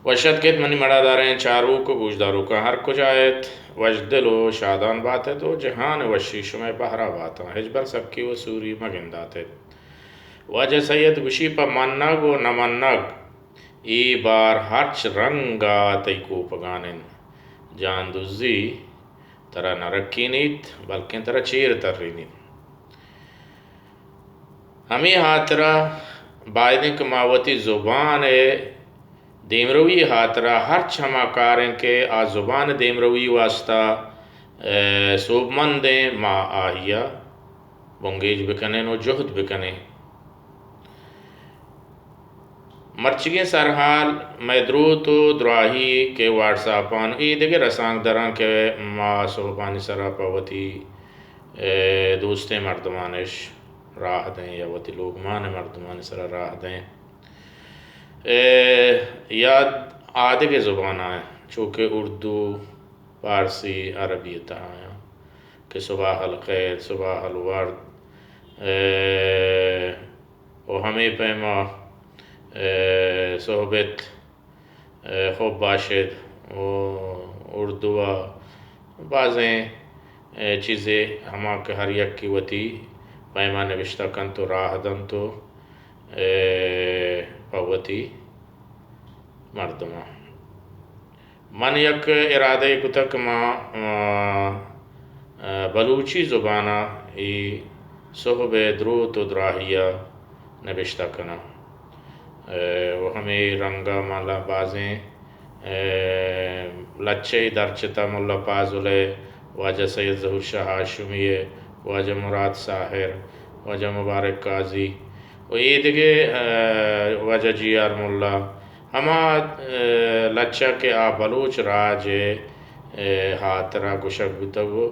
وشد کت منی مڑا داریں چارو کو گوشدارو کا ہر کچھ آیت وجدل و شادان بات ہے تو جہان وشی شمع بہرا باتا ہجبر سب کی وہ سوری مگندات ہے وجہ سید گشی پا منگ و نمنگ ای بار ہرچ رنگا تی کو پگانن جان دوزی ترا نرکی نیت بلکہ ترا چیر تر رینیت ہمیں ہاترا بائدن کماوتی زبان دیمروی ہاترا ہر چھما کارن کے آ زبان دیمروی واسطہ صوب مندیں ما آہیا بنگیج بکنے نو جہد بکنے مرچگیں سرحال میں درود و دراہی کے واٹساپان ای دیگے رسانگ دران کے ما صحبانی سرا پاوتی دوستے مردمانش راہ دیں یا وتی لوگ مان مردمان سرا راہ دیں یاد آدھے کے زبان آئیں چونکہ اردو فارسی عربی آیا کہ صباح الخیر صباح الورد و ہمیں پیما صحبت خوب باشد و اردو بعضیں چیزیں ہما کہ ہر یک کی وتی پیما نوشتہ کن تو راہ دن تو پوتی مردمہ من یک ارادہ کتک ما بلوچی زبانہ ای صحب درود و دراہیہ نوشتہ کنا و ہمیں رنگا مالا بازیں لچے درچتا ملا پازلے واجہ سید ظہور شاہ ہاشمیہ واجہ مراد ساحر واجہ مبارک قاضی و ایدگے واجہ جی آر ملا ہما لچہ کے آ بلوچ راج ہاترا گشک بتگو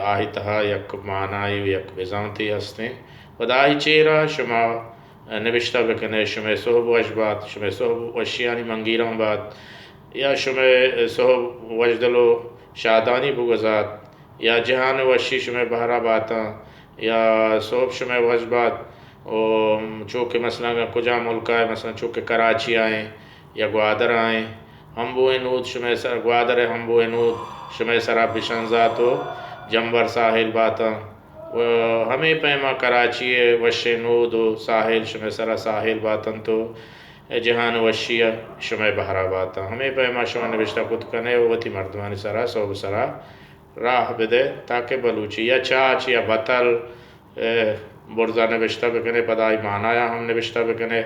آہی تہا یک معنی و یک بزانتی ہستیں و داہی چیرہ شما نوشتہ بکنے شما صحب وشبات شما صحب وشیانی منگیران بات یا شما صحب وجدلو شادانی بگزات یا جہان وشی شما بہرا باتا یا صحب شما وشبات چونکہ مثلا کجا ملک آئے مثلا چونکہ کراچی آئیں یا گوادر آئیں ہمبو انود شما سر گوادر ہمبو انود شما سرا بشنزات و جنبر ساحل باتا و ہمیں پیما کراچی وشی نود و ساحل شما سرا ساحل باتن تو جہان وشی شما بہرا باتا ہمیں پیما شما نوشتہ کت کنے وتی مردمانی سرا صوب سرا راہ بدے تاکہ بلوچی یا چاچ یا بطل برزا نوشتہ بکنے پدائی معنایا ہم نوشتہ بکنے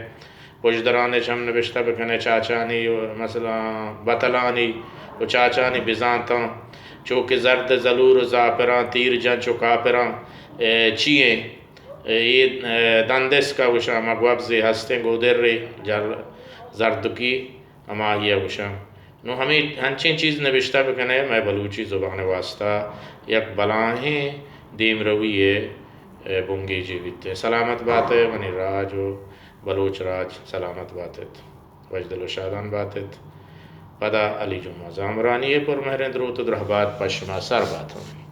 پشدرانش ہم نوشتہ بکنے چاچانی مثلا بطلانی و چاچانی بزانتاں چونکہ زرد زلور زاپران تیر جن چکاپران چیئیں یہ دندس کا وشا ہما گوابزی ہستیں گودر ری زردکی ہما یہ وشا نو ہمیں ہنچین چیز نوشتہ بکنے میں بلوچی زبان واسطہ یک بلاہیں دیم رویے بنگی جیویت سلامت باتیں منی راج و بلوچ راج سلامت باتت وجدل و شادان باتت پدا علی جمعہ زامرانی پر مہرین درود و درہبات پشما سر باتوں